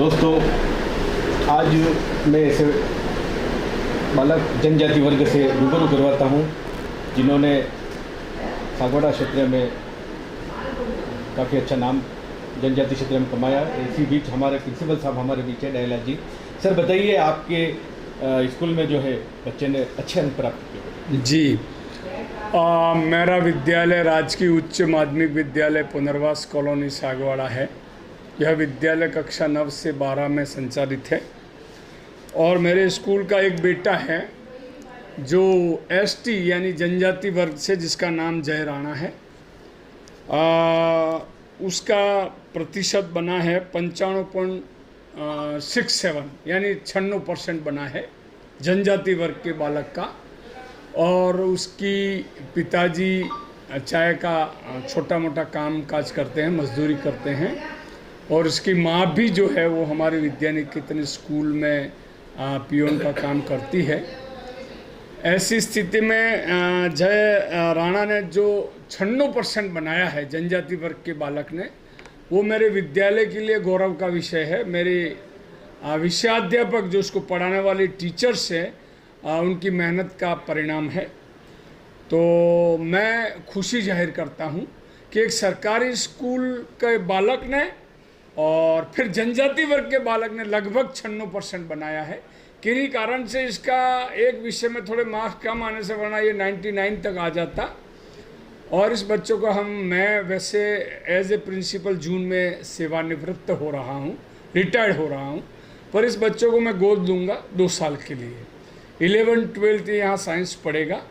दोस्तों, आज मैं ऐसे बालक जनजाति वर्ग से रूबरू करवाता हूँ जिन्होंने सागवाड़ा क्षेत्र में काफ़ी अच्छा नाम जनजाति क्षेत्र में कमाया। इसी बीच हमारे प्रिंसिपल साहब हमारे बीच है, दयाला जी। सर बताइए, आपके स्कूल में जो है बच्चे ने अच्छे अंक प्राप्त किए? जी, मेरा विद्यालय राजकीय उच्च माध्यमिक विद्यालय पुनर्वास कॉलोनी सागवाड़ा है। यह विद्यालय कक्षा 9 से 12 में संचालित है और मेरे स्कूल का एक बेटा है जो एसटी यानी जनजाति वर्ग से, जिसका नाम जय राणा है। उसका प्रतिशत बना है 95.67 यानी 96% बना है जनजाति वर्ग के बालक का। और उसकी पिताजी चाय का छोटा मोटा काम काज करते हैं, मजदूरी करते हैं। और उसकी माँ भी जो है वो हमारे विद्यानिकेतन स्कूल में पियोन का काम करती है। ऐसी स्थिति में जय राणा ने जो 96% बनाया है जनजाति वर्ग के बालक ने, वो मेरे विद्यालय के लिए गौरव का विषय है। मेरे विषयाध्यापक जो उसको पढ़ाने वाले टीचर्स हैं, उनकी मेहनत का परिणाम है। तो मैं खुशी जाहिर करता हूँ कि एक सरकारी स्कूल के बालक ने और फिर जनजाति वर्ग के बालक ने लगभग 96% बनाया है। किन्हीं कारण से इसका एक विषय में थोड़े मार्क्स कम आने से, वरना ये 99 तक आ जाता। और इस बच्चों को मैं वैसे एज ए प्रिंसिपल जून में सेवानिवृत्त हो रहा हूँ, रिटायर्ड हो रहा हूँ, पर इस बच्चों को मैं गोद लूँगा 2 साल के लिए। 11th-12th यहाँ साइंस पढ़ेगा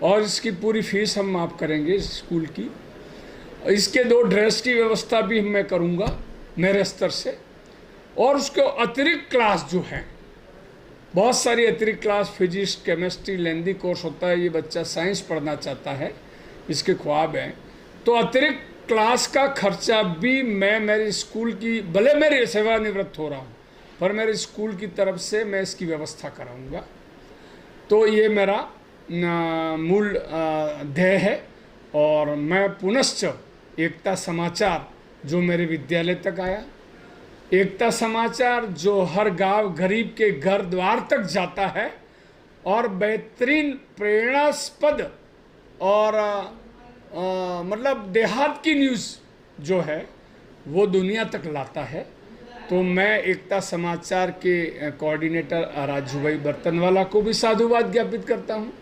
और इसकी पूरी फीस हम माफ़ करेंगे इस स्कूल की। इसके 2 ड्रेस की व्यवस्था भी मैं करूँगा मेरे स्तर से। और उसको अतिरिक्त क्लास जो है, बहुत सारी अतिरिक्त क्लास, फिजिक्स, केमिस्ट्री, लेंदी कोर्स होता है। ये बच्चा साइंस पढ़ना चाहता है, इसके ख्वाब हैं, तो अतिरिक्त क्लास का खर्चा भी मैं मेरे स्कूल की, भले मेरी सेवानिवृत्त हो रहा हूँ, पर मेरे स्कूल की तरफ से मैं इसकी व्यवस्था कराऊंगा। तो ये मेरा मूल ध्येय है। और मैं पुनश्च एकता समाचार जो मेरे विद्यालय तक आया, एकता समाचार जो हर गांव गरीब के घर द्वार तक जाता है और बेहतरीन प्रेरणास्पद और मतलब देहात की न्यूज़ जो है वो दुनिया तक लाता है। तो मैं एकता समाचार के कोऑर्डिनेटर राजू भाई बर्तनवाला को भी साधुवाद ज्ञापित करता हूँ।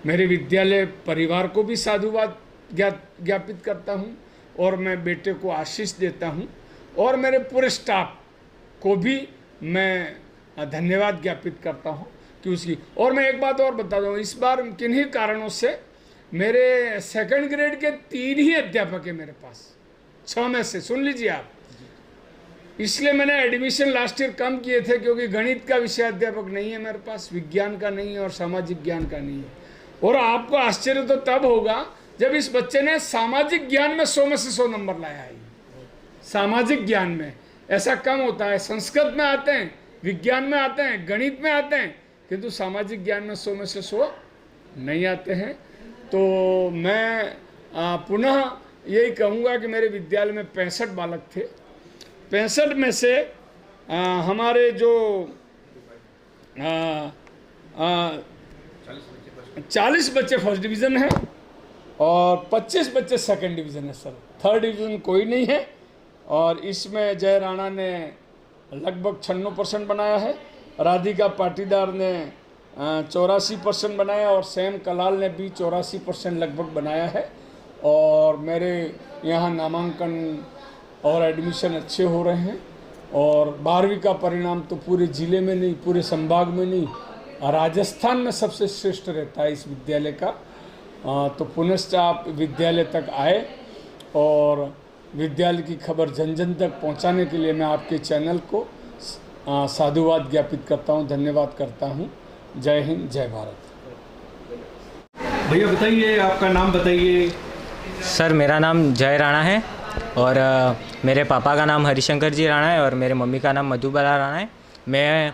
मेरे विद्यालय परिवार को भी साधुवाद ज्ञापित करता हूँ और मैं बेटे को आशीष देता हूँ। और मेरे पूरे स्टाफ को भी मैं धन्यवाद ज्ञापित करता हूँ कि उसकी। और मैं एक बात और बता दूँ, इस बार किन्हीं कारणों से मेरे 2nd ग्रेड के 3 ही अध्यापक हैं मेरे पास, 6 में से। सुन लीजिए आप, इसलिए मैंने एडमिशन लास्ट ईयर कम किए थे, क्योंकि गणित का विषय अध्यापक नहीं है मेरे पास, विज्ञान का नहीं है और सामाजिक ज्ञान का नहीं है। और आपको आश्चर्य तो तब होगा जब इस बच्चे ने सामाजिक ज्ञान में 100 में से 100 नंबर लाया है। सामाजिक ज्ञान में ऐसा कम होता है, संस्कृत में आते हैं, विज्ञान में आते हैं, गणित में आते हैं, किंतु सामाजिक ज्ञान में 100 में से 100 नहीं आते हैं। तो मैं पुनः यही कहूँगा कि मेरे विद्यालय में 65 बालक थे। 65 में से हमारे जो 40 बच्चे फर्स्ट डिवीज़न हैं और 25 बच्चे 2nd डिवीज़न है सर। 3rd डिवीज़न कोई नहीं है। और इसमें जय राणा ने लगभग 96% बनाया है, राधिका पाटीदार ने 84% बनाया और सैम कलाल ने भी 84% लगभग बनाया है। और मेरे यहाँ नामांकन और एडमिशन अच्छे हो रहे हैं। और 12वीं का परिणाम तो पूरे ज़िले में नहीं, पूरे संभाग में नहीं, राजस्थान में सबसे श्रेष्ठ रहता है इस विद्यालय का। तो पुनश्च आप विद्यालय तक आए और विद्यालय की खबर जन जन तक पहुंचाने के लिए मैं आपके चैनल को साधुवाद ज्ञापित करता हूं, धन्यवाद करता हूं। जय हिंद, जय भारत। भैया बताइए, आपका नाम बताइए। सर मेरा नाम जय राणा है और मेरे पापा का नाम हरिशंकर जी राणा है और मेरे मम्मी का नाम मधुबाला राणा है। मैं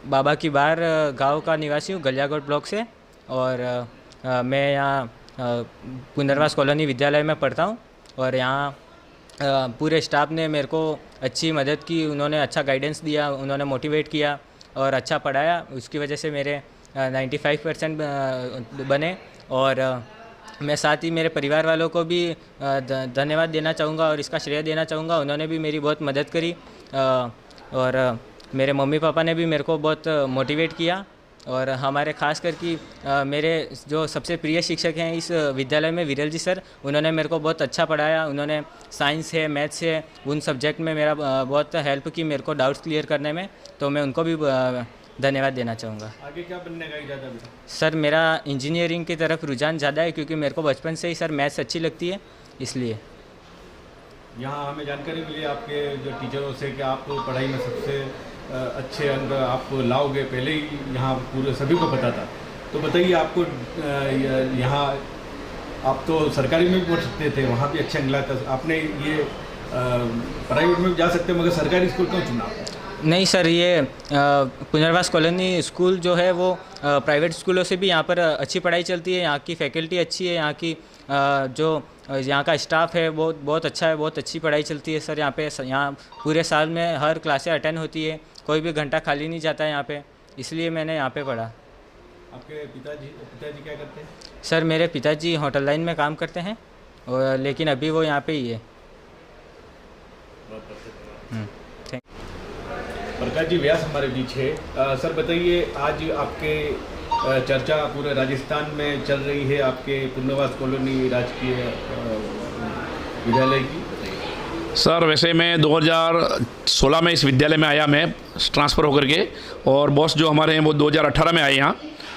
बाबा की बार गांव का निवासी हूँ, गलियागढ़ ब्लॉक से। और मैं यहाँ पुनर्वास कॉलोनी विद्यालय में पढ़ता हूँ और यहाँ पूरे स्टाफ ने मेरे को अच्छी मदद की, उन्होंने अच्छा गाइडेंस दिया, उन्होंने मोटिवेट किया और अच्छा पढ़ाया। उसकी वजह से मेरे 95% बने। और मैं साथ ही मेरे परिवार वालों को भी धन्यवाद देना चाहूँगा और इसका श्रेय देना चाहूँगा। उन्होंने भी मेरी बहुत मदद करी और मेरे मम्मी पापा ने भी मेरे को बहुत मोटिवेट किया। और हमारे खास करके मेरे जो सबसे प्रिय शिक्षक हैं इस विद्यालय में, विरल जी सर, उन्होंने मेरे को बहुत अच्छा पढ़ाया। उन्होंने साइंस है, मैथ्स है, उन सब्जेक्ट में मेरा बहुत हेल्प की मेरे को डाउट्स क्लियर करने में, तो मैं उनको भी धन्यवाद देना चाहूँगा। आगे क्या बनने का इरादा बेटा? सर मेरा इंजीनियरिंग की तरफ रुझान ज़्यादा है, क्योंकि मेरे को बचपन से ही सर मैथ्स अच्छी लगती है, इसलिए। यहाँ हमें जानकारी मिली आपके जो टीचरों से कि आप पढ़ाई में सबसे अच्छे अंक आप लाओगे, पहले ही यहाँ पूरे सभी को पता था। तो बताइए आपको यहाँ आप तो सरकारी में भी पढ़ सकते थे, वहाँ भी अच्छे अंक लाया था आपने, ये प्राइवेट में भी जा सकते, मगर सरकारी स्कूल क्यों चुना? नहीं सर, ये पुनर्वास कॉलोनी स्कूल जो है वो प्राइवेट स्कूलों से भी यहाँ पर अच्छी पढ़ाई चलती है। यहाँ की फैकल्टी अच्छी है, यहाँ की जो यहाँ का स्टाफ है वो बहुत अच्छा है, बहुत अच्छी पढ़ाई चलती है सर। यहाँ पे यहाँ पूरे साल में हर क्लासें अटेंड होती है, कोई भी घंटा खाली नहीं जाता है यहाँ पे, इसलिए मैंने यहाँ पे पढ़ा। आपके पिताजी क्या करते हैं? सर मेरे पिताजी होटल लाइन में काम करते हैं, और लेकिन अभी वो यहाँ पे ही है। प्रकाश जी व्यास हमारे बीच है। सर बताइए, आज आपके चर्चा पूरे राजस्थान में चल रही है आपके पुनर्वास कॉलोनी राजकीय विद्यालय की। सर वैसे मैं 2016 में इस विद्यालय में आया, मैं ट्रांसफ़र होकर के, और बॉस जो हमारे हैं वो 2018 में आए यहाँ।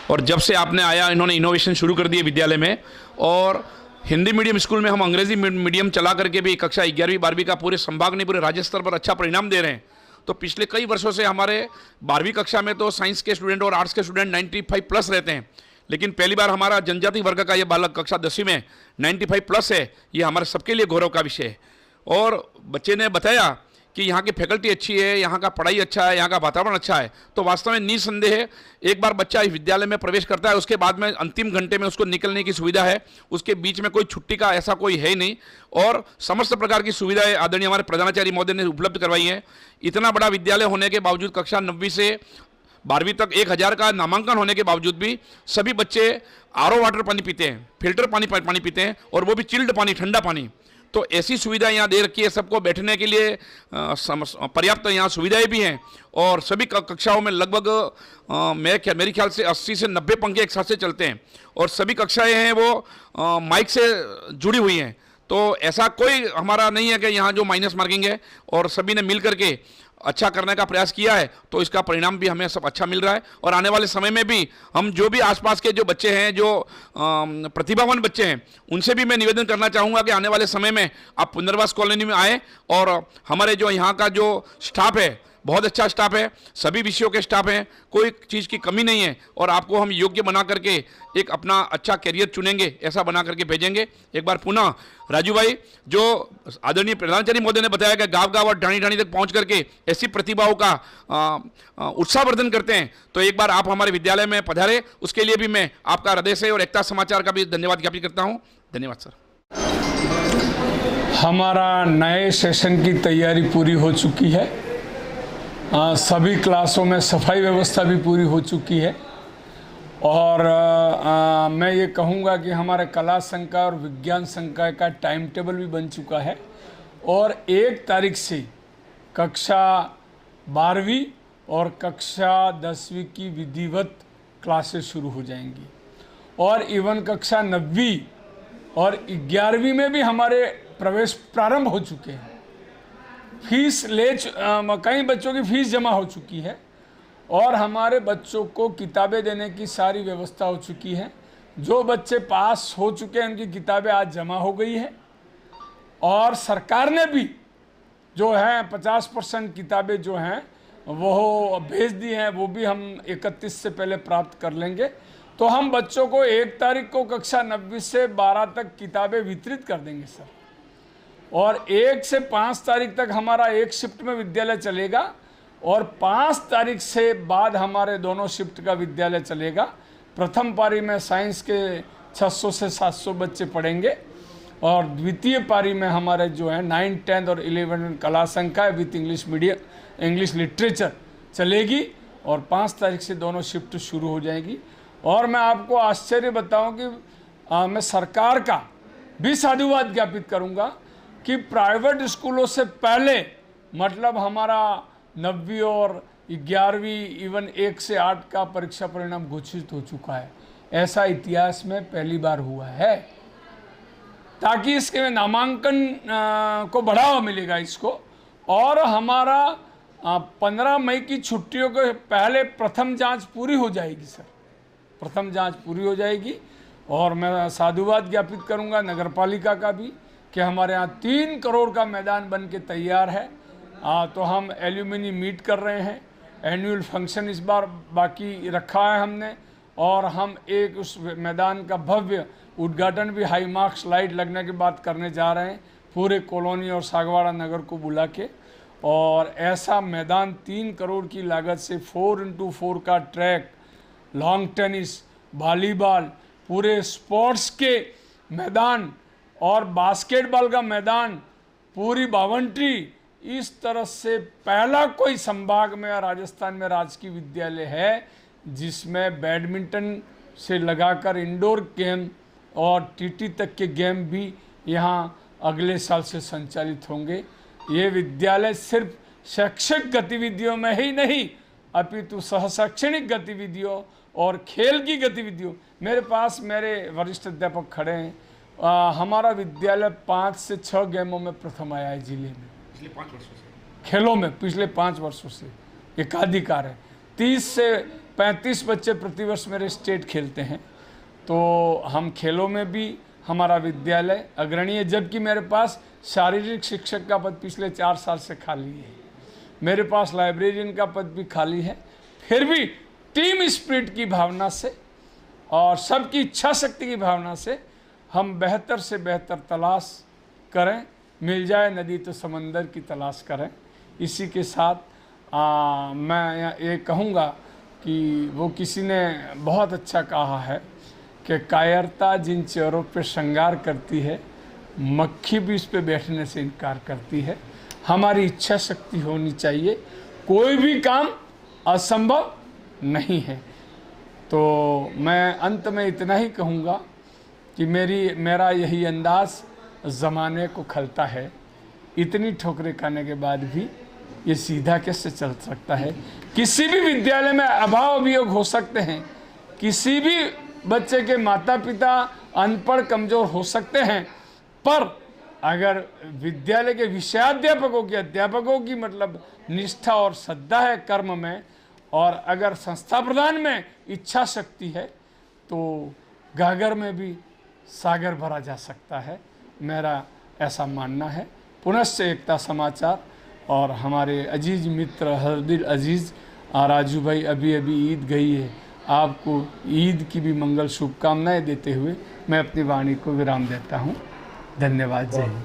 और जब से आपने आया, इन्होंने इनोवेशन शुरू कर दिए विद्यालय में। और हिंदी मीडियम स्कूल में हम अंग्रेज़ी मीडियम चला करके भी कक्षा 11वीं 12वीं का पूरे संभाग नहीं पूरे राज्य स्तर पर अच्छा परिणाम दे रहे हैं। तो पिछले कई वर्षों से हमारे 12वीं कक्षा में तो साइंस के स्टूडेंट और आर्ट्स के स्टूडेंट 95+ रहते हैं, लेकिन पहली बार हमारा जनजाति वर्ग का ये बालक कक्षा 10वीं में 95+ है। ये हमारे सबके लिए गौरव का विषय है। और बच्चे ने बताया कि यहाँ की फैकल्टी अच्छी है, यहाँ का पढ़ाई अच्छा है, यहाँ का वातावरण अच्छा है। तो वास्तव में निसंदेह है, एक बार बच्चा इस विद्यालय में प्रवेश करता है, उसके बाद में अंतिम घंटे में उसको निकलने की सुविधा है, उसके बीच में कोई छुट्टी का ऐसा कोई है नहीं। और समस्त प्रकार की सुविधाएं आदरणीय हमारे प्रधानाचार्य महोदय ने उपलब्ध करवाई हैं। इतना बड़ा विद्यालय होने के बावजूद कक्षा 9वीं से 12वीं तक 1000 का नामांकन होने के बावजूद भी सभी बच्चे RO वाटर पानी पीते हैं, फिल्टर पानी पीते हैं, और वो भी चिल्ड पानी, ठंडा पानी। तो ऐसी सुविधा यहाँ दे रखी है, सबको बैठने के लिए पर्याप्त यहाँ सुविधाएं भी हैं। और सभी कक्षाओं में लगभग मेरे ख्याल से 80 से 90 पंखे एक साथ से चलते हैं, और सभी कक्षाएं हैं वो माइक से जुड़ी हुई हैं। तो ऐसा कोई हमारा नहीं है कि यहाँ जो माइनस मार्किंग है, और सभी ने मिल करके अच्छा करने का प्रयास किया है, तो इसका परिणाम भी हमें सब अच्छा मिल रहा है। और आने वाले समय में भी हम जो भी आसपास के जो बच्चे हैं, जो प्रतिभावान बच्चे हैं, उनसे भी मैं निवेदन करना चाहूँगा कि आने वाले समय में आप पुनर्वास कॉलोनी में आएँ। और हमारे जो यहाँ का जो स्टाफ है, बहुत अच्छा स्टाफ है, सभी विषयों के स्टाफ हैं, कोई चीज़ की कमी नहीं है। और आपको हम योग्य बना करके एक अपना अच्छा करियर चुनेंगे, ऐसा बना करके भेजेंगे। एक बार पुनः राजू भाई, जो आदरणीय प्रधानाचार्य महोदय ने बताया कि गाँव-गाँव और ढाणी-ढाणी तक पहुंच करके ऐसी प्रतिभाओं का उत्साहवर्धन करते हैं, तो एक बार आप हमारे विद्यालय में पधारे, उसके लिए भी मैं आपका हृदय से और एकता समाचार का भी धन्यवाद ज्ञापित करता हूँ। धन्यवाद सर। हमारा नए सेशन की तैयारी पूरी हो चुकी है। सभी क्लासों में सफाई व्यवस्था भी पूरी हो चुकी है। और मैं ये कहूँगा कि हमारे कला संकाय और विज्ञान संकाय का टाइम टेबल भी बन चुका है, और 1 तारीख से कक्षा 12वीं और कक्षा 10वीं की विधिवत क्लासेस शुरू हो जाएंगी। और इवन कक्षा 9वीं और 11वीं में भी हमारे प्रवेश प्रारंभ हो चुके हैं। फीस कई बच्चों की फीस जमा हो चुकी है, और हमारे बच्चों को किताबें देने की सारी व्यवस्था हो चुकी है। जो बच्चे पास हो चुके हैं उनकी किताबें आज जमा हो गई है। और सरकार ने भी जो है 50% किताबें जो हैं वो भेज दी हैं, वो भी हम 31 से पहले प्राप्त कर लेंगे। तो हम बच्चों को 1 तारीख को कक्षा 9वीं से 12 तक किताबें वितरित कर देंगे सर। और 1 से 5 तारीख तक हमारा एक शिफ्ट में विद्यालय चलेगा, और 5 तारीख से बाद हमारे दोनों शिफ्ट का विद्यालय चलेगा। प्रथम पारी में साइंस के 600 से 700 बच्चे पढ़ेंगे, और द्वितीय पारी में हमारे जो है 9, 10 और 11 कला संकाय with English medium English literature चलेगी और 5 तारीख से दोनों शिफ्ट शुरू हो जाएगी। और मैं आपको आश्चर्य बताऊं कि मैं सरकार का भी साधुवाद ज्ञापित करूंगा कि प्राइवेट स्कूलों से पहले मतलब हमारा 9वीं और 11वीं इवन 1 से 8 का परीक्षा परिणाम घोषित हो चुका है। ऐसा इतिहास में पहली बार हुआ है, ताकि इसके नामांकन को बढ़ावा मिलेगा इसको। और हमारा 15 मई की छुट्टियों के पहले प्रथम जांच पूरी हो जाएगी सर, प्रथम जांच पूरी हो जाएगी। और मैं साधुवाद ज्ञापित करूंगा नगर पालिका का भी कि हमारे यहाँ 3 करोड़ का मैदान बन के तैयार है। तो हम एल्यूमिनी मीट कर रहे हैं, एनुअल फंक्शन इस बार बाकी रखा है हमने, और हम एक उस मैदान का भव्य उद्घाटन भी हाई मार्क्स लाइट लगने के बाद करने जा रहे हैं पूरे कॉलोनी और सागवाड़ा नगर को बुला के। और ऐसा मैदान 3 करोड़ की लागत से 4x4 का ट्रैक, लॉन्ग टेनिस, वॉलीबॉल, पूरे स्पोर्ट्स के मैदान और बास्केटबॉल का मैदान, पूरी बावंट्री, इस तरह से पहला कोई संभाग में राजस्थान में राजकीय विद्यालय है जिसमें बैडमिंटन से लगाकर इंडोर गेम और टीटी तक के गेम भी यहाँ अगले साल से संचालित होंगे। ये विद्यालय सिर्फ शैक्षिक गतिविधियों में ही नहीं अपितु सहशैक्षणिक गतिविधियों और खेल की गतिविधियों, मेरे पास मेरे वरिष्ठ अध्यापक खड़े हैं, हमारा विद्यालय 5 से 6 गेमों में प्रथम आया है जिले में पिछले 5 वर्षों से, खेलों में पिछले 5 वर्षों से एकाधिकार है। 30 से 35 बच्चे प्रतिवर्ष मेरे स्टेट खेलते हैं, तो हम खेलों में भी हमारा विद्यालय अग्रणी है। जबकि मेरे पास शारीरिक शिक्षक का पद पिछले 4 साल से खाली है, मेरे पास लाइब्रेरियन का पद भी खाली है। फिर भी टीम स्पिरिट की भावना से और सबकी इच्छा शक्ति की भावना से हम बेहतर से बेहतर तलाश करें, मिल जाए नदी तो समंदर की तलाश करें। इसी के साथ मैं ये कहूँगा कि वो किसी ने बहुत अच्छा कहा है कि कायरता जिन चेहरों पे श्रृंगार करती है, मक्खी भी इस पे बैठने से इनकार करती है। हमारी इच्छा शक्ति होनी चाहिए, कोई भी काम असंभव नहीं है। तो मैं अंत में इतना ही कहूँगा कि मेरा यही अंदाज़ ज़माने को खलता है। इतनी ठोकरें खाने के बाद भी ये सीधा कैसे चल सकता है। किसी भी विद्यालय में अभाव अभियोग हो सकते हैं, किसी भी बच्चे के माता पिता अनपढ़ कमज़ोर हो सकते हैं, पर अगर विद्यालय के विषयाध्यापकों की अध्यापकों की मतलब निष्ठा और श्रद्धा है कर्म में, और अगर संस्था प्रधान में इच्छा शक्ति है, तो गागर में भी सागर भरा जा सकता है। मेरा ऐसा मानना है। पुनश्च एकता समाचार और हमारे अजीज मित्र हरदिल अजीज़ राजू भाई, अभी ईद गई है, आपको ईद की भी मंगल शुभकामनाएं देते हुए मैं अपनी वाणी को विराम देता हूँ। धन्यवाद। जय हिंद।